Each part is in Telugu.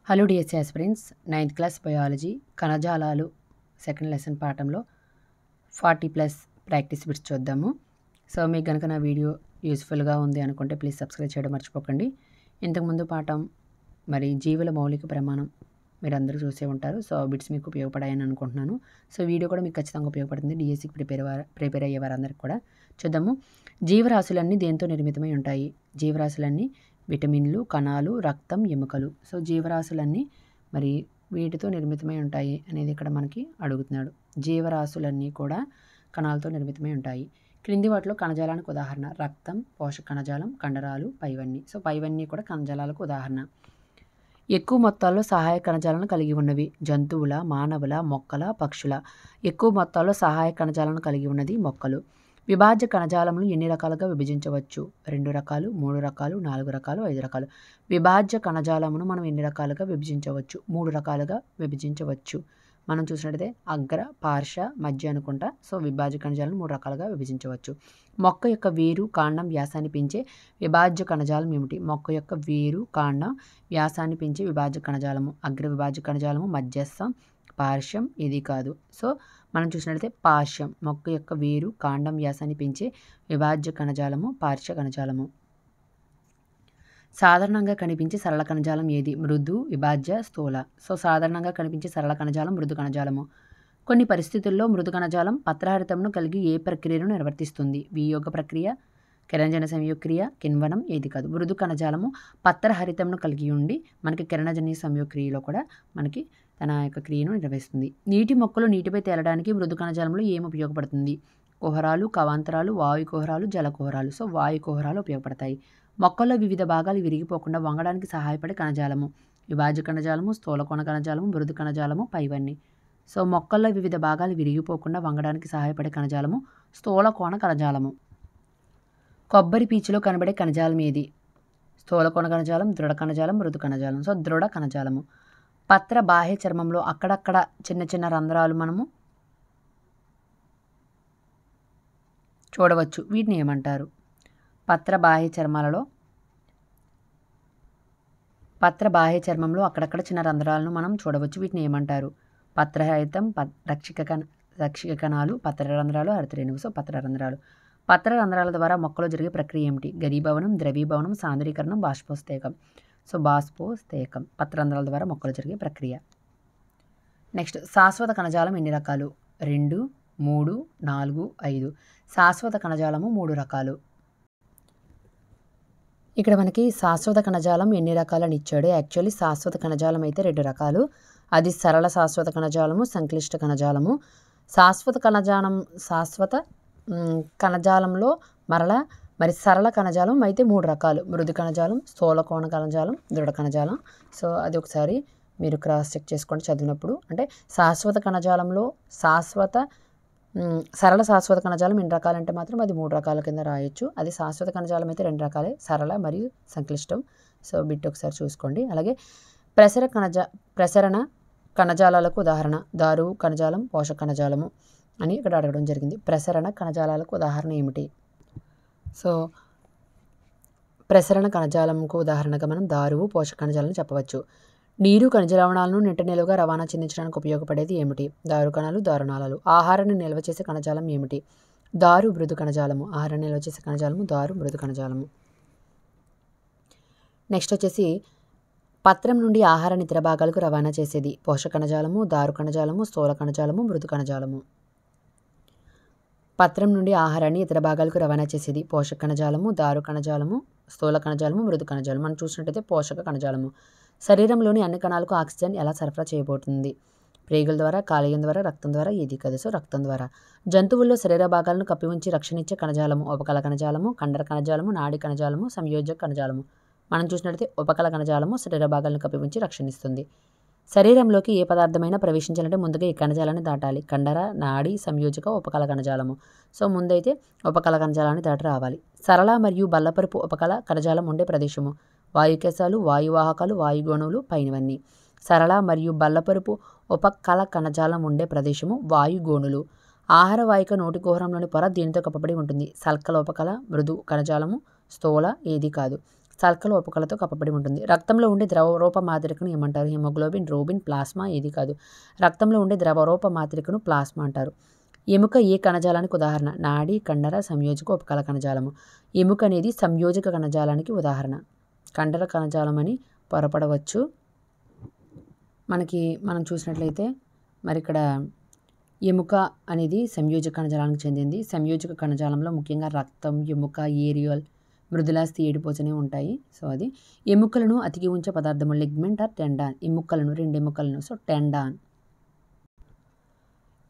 Hello DSC aspirants, 9th class biology కణజాలాలు సెకండ్ లెసన్ పాఠంలో 40+ ప్రాక్టీస్ బిట్స్ చూద్దాము. సో మీకు కనుక నా వీడియో యూస్ఫుల్గా ఉంది అనుకుంటే ప్లీజ్ సబ్స్క్రైబ్ చేయడం మర్చిపోకండి. ఇంతకుముందు పాఠం మరి జీవుల మౌలిక ప్రమాణం మీరు అందరూ చూసే ఉంటారు. సో బిట్స్ మీకు ఉపయోగపడాయని అనుకుంటున్నాను. సో వీడియో కూడా మీకు ఖచ్చితంగా ఉపయోగపడుతుంది. డిఎస్సికి ప్రిపేర్ అయ్యే వారందరికీ కూడా చూద్దాము. జీవరాశులన్నీ దేంతో నిర్మితమై ఉంటాయి? జీవరాశులన్నీ విటమిన్లు, కణాలు, రక్తం, ఎముకలు. సో జీవరాశులన్నీ మరి వీటితో నిర్మితమై ఉంటాయి అనేది ఇక్కడ మనకి అడుగుతున్నాడు. జీవరాశులన్నీ కూడా కణాలతో నిర్మితమై ఉంటాయి. క్రింది వాటిలో కణజాలానికి ఉదాహరణ: రక్తం, పోషక కణజాలం, కండరాలు, పైవన్నీ. సో పైవన్నీ కూడా కణజాలాలకు ఉదాహరణ. ఎక్కువ మొత్తాల్లో సహాయక కణజాలను కలిగి ఉన్నవి: జంతువుల, మానవుల, మొక్కల, పక్షుల. ఎక్కువ మొత్తాల్లో సహాయక కణజాలను కలిగి ఉన్నది మొక్కలు. విభాజ్య కణజాలములు ఎన్ని రకాలుగా విభజించవచ్చు? 2 రకాలు, 3 రకాలు, 4 రకాలు, 5 రకాలు. విభాజ్య కణజాలమును మనం ఎన్ని రకాలుగా విభజించవచ్చు? 3 రకాలుగా విభజించవచ్చు. మనం చూసినట్టయితే అగ్ర, పార్శ్వ, మధ్య అనుకుంటా. సో విభాజ్య కణజాలను 3 రకాలుగా విభజించవచ్చు. మొక్క యొక్క వేరు, కాండం, వ్యాసాన్ని పెంచే విభాజ్య కణజాలం ఏమిటి? మొక్క యొక్క వేరు, కాండం, వ్యాసాన్ని పెంచే విభాజ్య కణజాలము అగ్ర విభాజ్య కణజాలము, మధ్యస్థం, పార్శ్వం ఇది కాదు. సో మనం చూసినట్లయితే పార్శ్వం మొక్క యొక్క వేరు, కాండం, వ్యాసాన్ని పెంచే విభాజ్య కణజాలము పార్శ్వ కణజాలము. సాధారణంగా కనిపించే సరళ కణజాలం ఏది? మృదు, విభాజ్య, స్థూల. సో సాధారణంగా కనిపించే సరళ కణజాలం మృదు కణజాలము. కొన్ని పరిస్థితుల్లో మృదు కణజాలం పత్రహరితంను కలిగి ఏ ప్రక్రియను నిర్వర్తిస్తుంది? వియోగ ప్రక్రియ, కిరణజన్య సంయోగక్రియ, కిణ్వనం ఏది కాదు. మృదు కణజాలము పత్రహరితంను కలిగి ఉండి మనకి కిరణజన్య సంయోగక్రియలో కూడా మనకి తన యొక్క క్రియను నిర్వహిస్తుంది. నీటి మొక్కలు నీటిపై తేలడానికి మృదు కణజాలంలో ఏమి ఉపయోగపడుతుంది? కుహరాలు, కవాంతరాలు, వాయు కుహరాలు, జల కుహరాలు. సో వాయు కుహరాలు ఉపయోగపడతాయి. మొక్కల్లో వివిధ భాగాలు విరిగిపోకుండా వంగడానికి సహాయపడే కణజాలము: విభాజ్య కణజాలము, స్థూలకోణ కణజాలము, మృదు కణజాలము, పైవన్నీ. సో మొక్కల్లో వివిధ భాగాలు విరిగిపోకుండా వంగడానికి సహాయపడే కణజాలము స్థూలకోణ కణజాలము. కొబ్బరి పీచులో కనబడే కణజాలం ఏది? స్థూలకోణ కణజాలం, దృఢ కణజాలం, మృదు కణజాలం. సో దృఢ కణజాలము. పత్ర బాహ్య చర్మంలో అక్కడక్కడ చిన్న చిన్న రంధ్రాలు మనము చూడవచ్చు. వీటిని ఏమంటారు? పత్ర బాహ్య చర్మంలో అక్కడక్కడ చిన్న రంధ్రాలను మనం చూడవచ్చు. వీటిని ఏమంటారు? పత్రహరితం, రక్షిక కణాలు, పత్ర రంధ్రాలు, హరితరేణువు. సో పత్ర రంధ్రాలు. పత్ర రంధ్రాల ద్వారా మొక్కలో జరిగే ప్రక్రియ ఏమిటి? ఘనీభవనం, ద్రవీభవనం, సాంద్రీకరణం, బాష్పోత్సేకం. సో బాష్పోత్సేకం పత్ర రంధ్రాల ద్వారా మొక్కలు జరిగే ప్రక్రియ. నెక్స్ట్, శాశ్వత కణజాలం ఎన్ని రకాలు? 2, 3, 4, 5. శాశ్వత కణజాలము 3 రకాలు. ఇక్కడ మనకి శాశ్వత కణజాలం ఎన్ని రకాలని ఇచ్చాడు. యాక్చువల్లీ శాశ్వత కణజాలం అయితే 2 రకాలు. అది సరళ శాశ్వత కణజాలము, సంక్లిష్ట కణజాలము. శాశ్వత కణజాలంలో మరి సరళ కణజాలం అయితే 3 రకాలు: మృదు కణజాలం, స్థూలకోణ కణజాలం, దృఢ కణజాలం. సో అది ఒకసారి మీరు క్రాస్ చెక్ చేసుకోండి చదివినప్పుడు. అంటే శాశ్వత కణజాలంలో సరళ శాశ్వత కణజాలం ఎన్ని రకాలంటే మాత్రం అది 3 రకాల కింద రాయొచ్చు. అది శాశ్వత కణజాలం అయితే 2 రకాలే: సరళ మరియు సంక్లిష్టం. సో బిట్ ఒకసారి చూసుకోండి. అలాగే ప్రసరణ కణజాలాలకు ఉదాహరణ: దారువు కణజాలం, పోషక కణజాలము అని ఇక్కడ అడగడం జరిగింది. ప్రసరణ కణజాలాలకు ఉదాహరణ ఏమిటి? సో ప్రసరణ కణజాలంకు ఉదాహరణగా మనం దారువు, పోషక కణజాలను చెప్పవచ్చు. నీరు, ఖనిజ లవణాలను నిట్ట నిలువుగా రవాణా చెందించడానికి ఉపయోగపడేది ఏమిటి? దారు కణాలు, దారునాళాలు. ఆహారాన్ని నిల్వ చేసే కణజాలం ఏమిటి? దారు, మృదు కణజాలము. ఆహారాన్ని నిల్వ చేసే కణజాలము దారు, మృదు కణజాలము. నెక్స్ట్ వచ్చేసి పత్రం నుండి ఆహారాన్ని ఇతర భాగాలకు రవాణా చేసేది: పోషక కణజాలము, దారు కణజాలము, స్థూల కణజాలము, మృదు కణజాలము. పత్రం నుండి ఆహారాన్ని ఇతర భాగాలకు రవాణా చేసేది: పోషక కణజాలము, దారు కణజాలము, స్థూల కణజాలము, మృదు కణజాలం. మనం చూసినట్టయితే పోషక కణజాలము. శరీరంలోని అన్ని కణాలకు ఆక్సిజన్ ఎలా సరఫరా చేయబోతుంది? ప్రేగుల ద్వారా, కాలేయం ద్వారా, రక్తం ద్వారా ఏది కాదు. సో రక్తం ద్వారా. జంతువుల్లో శరీర భాగాలను కప్పి ఉంచి రక్షణించే కణజాలము: ఉపకల కణజాలము, కండర కణజాలము, నాడి కణజాలము, సంయోజక కణజాలము. మనం చూసినట్లయితే ఉపకల కణజాలము శరీర భాగాలను కప్పి ఉంచి రక్షణిస్తుంది. శరీరంలోకి ఏ పదార్థమైనా ప్రవేశించాలంటే ముందుగా ఈ కణజాలాన్ని దాటాలి: కండర, నాడి, సంయోజక, ఉపకల కణజాలము. సో ముందైతే ఉపకల కణజాలాన్ని దాటి రావాలి. సరళ మరియు బల్లపరుపు ఉపకల కణజాలం ఉండే ప్రదేశము: వాయుకేశాలు, వాయువాహకాలు, వాయుగోణువులు, పైనవన్నీ. సరళ మరియు బల్లపరుపు ఉపకల కణజాలం ఉండే ప్రదేశము వాయుగోణులు. ఆహార వాహిక నోటి కుహరంలోని పొర దీనితో కప్పబడి ఉంటుంది: సల్కల ఉపకల, మృదు కణజాలము, స్థూల ఏది కాదు. సల్కలు ఉపకలతో కప్పబడి ఉంటుంది. రక్తంలో ఉండే ద్రవరూప మాత్రికను ఏమంటారు? Haemoglobin, Rubin, plasma. ఏది కాదు. రక్తంలో ఉండే ద్రవరూప మాత్రికను ప్లాస్మా అంటారు. ఎముక ఏ కణజాలానికి ఉదాహరణ? నాడి, కండర, సంయోజక, ఉపకల కణజాలము. ఎముక అనేది సంయోజక కణజాలానికి ఉదాహరణ. కండర కణజాలం అని పొరపడవచ్చు. మనం చూసినట్లయితే మరి ఇక్కడ ఎముక అనేది సంయోజక కణజాలానికి చెందింది. సంయోజక కణజాలంలో ముఖ్యంగా రక్తం, ఎముక, ఏరియోల్, మృదులాస్థి, ఏడిపోచనే ఉంటాయి. సో అది ఎముకలను అతికి ఉంచే పదార్థము లిగ్మెంట్ ఆర్ టెండాన్. ఎముకలను, 2 ఎముకలను, సో టెండాన్.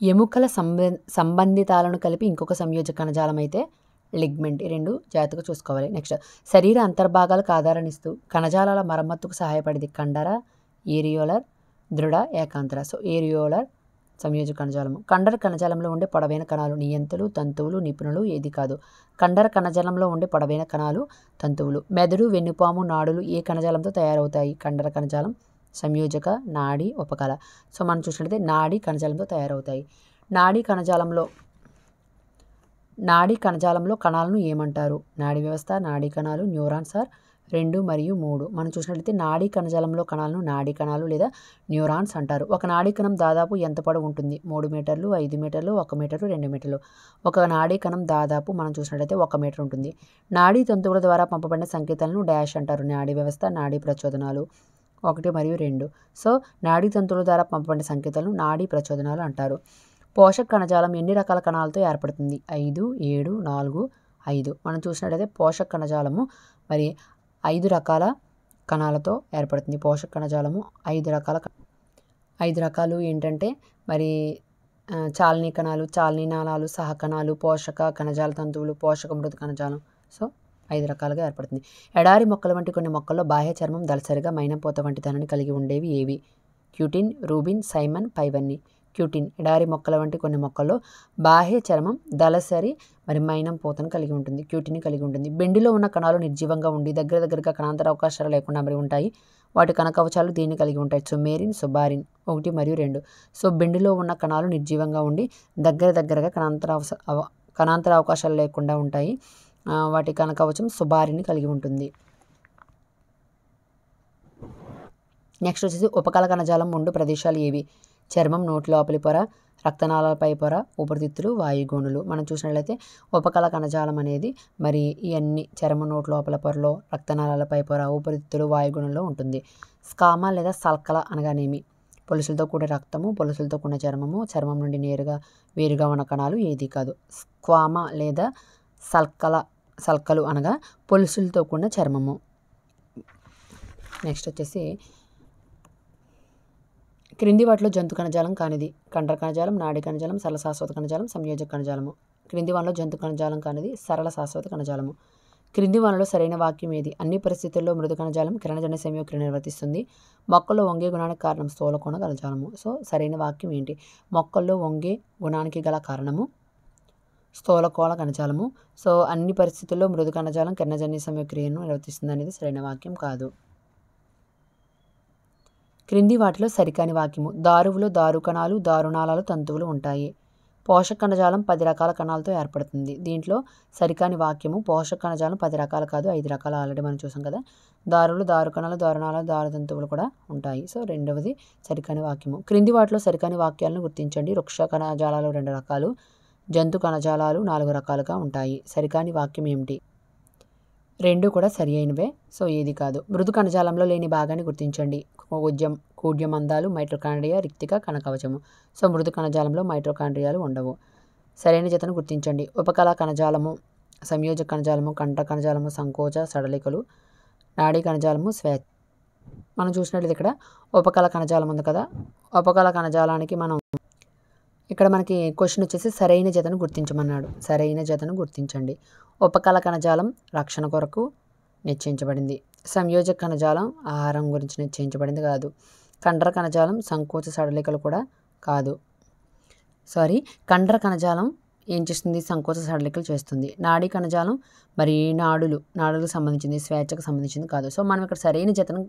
ఎముకల సంబంధితాలను కలిపి ఇంకొక సంయోజక కణజాలం అయితే లిగ్మెంట్. ఈ 2 జాగ్రత్తగా చూసుకోవాలి. నెక్స్ట్, శరీర అంతర్భాగాలకు ఆధారనిస్తూ కణజాలాల మరమ్మతుకు సహాయపడేది కండర, ఏరియోలర్, దృఢ, ఏకాంతర. సో ఏరియోలర్ సంయోజక కణజాలము. కండర కణజాలంలో ఉండే పొడవైన కణాలు నియంతులు, తంతువులు, నిపుణులు. ఏది కాదు. కండర కణజాలంలో ఉండే పొడవైన కణాలు తంతువులు. మెదడు, వెన్నుపాము, నాడులు ఏ కణజాలంతో తయారవుతాయి? కండర కణజాలం, సంయోజక, నాడి, ఉపకల. సో మనం చూసినట్లయితే నాడి కణజాలంతో తయారవుతాయి. నాడీ కణజాలంలో కణాలను ఏమంటారు? నాడీ వ్యవస్థ, నాడీ కణాలు, న్యూరాన్స్ ఆర్ 2 మరియు 3. మనం చూసినట్లయితే నాడీ కణజాలంలో కణాలను నాడీ కణాలు లేదా న్యూరాన్స్ అంటారు. ఒక నాడీ కణం దాదాపు ఎంత పొడవు ఉంటుంది? 3 మీటర్లు, 5 మీటర్లు, 1 మీటరు, 2 మీటర్లు. ఒక నాడీ కణం దాదాపు మనం చూసినట్లయితే 1 మీటర్ ఉంటుంది. నాడీ తంతువుల ద్వారా పంపబడిన సంకేతాలను డాష్ అంటారు. నాడీ వ్యవస్థ, నాడీ ప్రచోదనాలు 1 మరియు 2. సో నాడీ తంతువుల ద్వారా పంపబడిన సంకేతాలను నాడీ ప్రచోదనాలు అంటారు. పోషక కణజాలం ఎన్ని రకాల కణాలతో ఏర్పడుతుంది? 5, 7, 4, 5. మనం చూసినట్లయితే పోషక కణజాలము మరి 5 రకాల కణాలతో ఏర్పడుతుంది. పోషక కణజాలము 5 రకాలు ఏంటంటే మరి చాలనీ కణాలు, చాలనీ నాళాలు, సహకణాలు, పోషక కణజాల తంతువులు, పోషక మృదు కణజాలం. సో 5 రకాలుగా ఏర్పడుతుంది. ఎడారి మొక్కల వంటి కొన్ని మొక్కల్లో బాహ్య చర్మం దళసరిగా మైనంపోత వంటి ధనాన్ని కలిగి ఉండేవి ఏవి? క్యూటిన్, రూబిన్, సైమన్, పైవన్నీ. క్యూటిన్. ఎడారి మొక్కల వంటి కొన్ని మొక్కల్లో బాహ్య చర్మం దళసరి మరి మైనం పోతను కలిగి ఉంటుంది. క్యూటిన్ కలిగి ఉంటుంది. బెండిలో ఉన్న కణాలు నిర్జీవంగా ఉండి దగ్గరగా కణాంతర అవకాశాలు లేకుండా మరి ఉంటాయి. వాటి కణకవచాలు దీన్ని కలిగి ఉంటాయి. సుమేరిన్, సుబారిన్ 1 మరియు 2. సో బెండిలో ఉన్న కణాలు నిర్జీవంగా ఉండి దగ్గరగా కణాంతర అవకాశాలు లేకుండా ఉంటాయి. వాటి కణకవచం సుబారిన్ కలిగి ఉంటుంది. నెక్స్ట్ వచ్చేసి ఉపకల కణజాలం ఉండు ప్రదేశాలు ఏవి? చర్మం, నోటి లోపలి పొర, రక్తనాళాలపై పొర, ఊపిరితిత్తులు, వాయుగోనులు. మనం చూసినట్లయితే ఉపకల కణజాలం అనేది మరి ఇవన్నీ చర్మం, నోటి లోపల పొరలో, రక్తనాళాలపై పొర, ఊపిరితిత్తులు, వాయుగోనుల్లో ఉంటుంది. స్కామా లేదా సల్కల అనగానేమి? పొలుసులతో కూడిన రక్తము, పొలుసులతో కూడిన చర్మము, చర్మం నుండి వేరుగా ఉన్న కణాలు. ఏది కాదు. స్క్వామా లేదా సల్కలు అనగా పొలుసులతో కూడిన చర్మము. నెక్స్ట్ వచ్చేసి క్రింది వాటిలో జంతు కణజాలం కానిది? కండర కణజాలం, నాడీ కణజాలం, సరళ శాశ్వత కణజాలం, సంయోజక కణజాలము. క్రింది వాటిలో జంతు కణజాలం కానిది సరళ శాశ్వత కణజాలము. క్రింది వాటిలో సరైన వాక్యం ఏది? అన్ని పరిస్థితుల్లో మృదు కణజాలం కిరణజన్య సంయోక్రియ నిర్వర్తిస్తుంది. మొక్కల్లో వంగే గుణానికి కారణం స్థూలకోణ కణజాలము. సో సరైన వాక్యం ఏంటి? మొక్కల్లో వంగే గుణానికి గల కారణము స్థూలకోణ కణజాలము. సో అన్ని పరిస్థితుల్లో మృదు కణజాలం కిరణజన్య సంయోక్రియను నిర్వర్తిస్తుంది అనేది సరైన వాక్యం కాదు. క్రింది వాటిలో సరికాని వాక్యము. దారువులో దారు కణాలు, దారునాళాలు, తంతువులు ఉంటాయి. పోషక కణజాలం 10 రకాల కణాలతో ఏర్పడుతుంది. దీంట్లో సరికాని వాక్యము పోషక కణజాలం 10 రకాలు కాదు, 5 రకాలు ఆల్రెడీ మనం చూసాం కదా. దారులు, దారు కణాలు, దారునాళాలు, దారు తంతువులు కూడా ఉంటాయి. సో రెండవది సరికాని వాక్యము. క్రింది వాటిలో సరికాని వాక్యాలను గుర్తించండి. వృక్ష కణజాలాలు 2 రకాలు, జంతు కణజాలాలు 4 రకాలుగా ఉంటాయి. సరికాని వాక్యం ఏమిటి? 2 కూడా సరి అయినవే. సో ఏది కాదు. మృదు కణజాలంలో లేని భాగాన్ని గుర్తించండి. కూడ్యమందాలు, మైటోకాండ్రియా, రిక్తిక, కణకవచము. సో మృదు కణజాలంలో మైటోకాండ్రియాలు ఉండవు. సరైన జతను గుర్తించండి. ఉపకల కణజాలము, సంయోజక కణజాలము, కండర కణజాలము, సంకోచ సడలికలు, నాడీ కణజాలము, స్వేచ్ఛ. మనం చూసినట్లయితే ఇక్కడ ఉపకల కణజాలం ఉంది కదా. ఉపకల కణజాలానికి ఇక్కడ మనకి క్వశ్చన్ వచ్చేసి సరైన జతను గుర్తించమన్నాడు. సరైన జతను గుర్తించండి. ఉపకల కణజాలం రక్షణ కొరకు నిశ్చయించబడింది. సంయోజక కణజాలం ఆహారం గురించి నిశ్చయించబడింది కాదు. కండర కణజాలం సంకోచ సడలికలు కూడా కాదు. కండర కణజాలం ఏం చేస్తుంది? సంకోచ సడలికలు చేస్తుంది. నాడీ కణజాలం మరి నాడులకు సంబంధించింది, స్వేచ్ఛకు సంబంధించింది కాదు. సో మనం ఇక్కడ సరైన జతను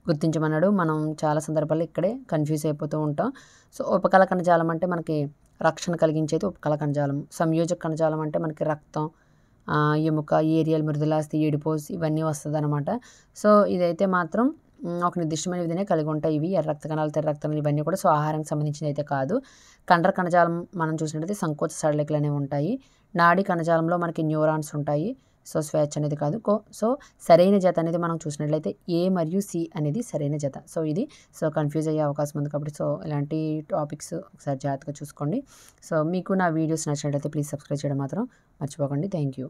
గుర్తించమన్నాడు. మనం చాలా సందర్భాల్లో ఇక్కడే కన్ఫ్యూజ్ అయిపోతూ ఉంటాం. సో ఉపకల కణజాలం అంటే మనకి రక్షణ కలిగించేది ఉపకల కణజాలం. సంయోజక కణజాలం అంటే మనకి రక్తం, ఎముక, ఏరియల్, మృదులాస్థి, ఎడిపోస్ ఇవన్నీ వస్తుందన్నమాట. సో ఇదైతే మాత్రం ఒక నిర్దిష్టమైన విధినే కలిగి ఉంటాయి ఇవి. ఎర్ర రక్త కణాలు, తెల్ల రక్త కణాలు ఇవన్నీ కూడా సో ఆహారానికి సంబంధించినది అయితే కాదు. కండర కణజాలం మనం చూసినట్లయితే సంకోచ సడలికలు అనేవి ఉంటాయి. నాడీ కణజాలంలో మనకి న్యూరాన్స్ ఉంటాయి. సో స్వేచ్ఛ అనేది కాదు. సో సరైన జత అనేది మనం చూసినట్లయితే ఏ మరియు సి అనేది సరైన జత. సో ఇది సో కన్ఫ్యూజ్ అయ్యే అవకాశం ఉంది కాబట్టి సో ఇలాంటి టాపిక్స్ ఒకసారి జాగ్రత్తగా చూసుకోండి. సో మీకు నా వీడియోస్ నచ్చినట్లయితే ప్లీజ్ సబ్స్క్రైబ్ చేయడం మాత్రం మర్చిపోకండి. Thank you.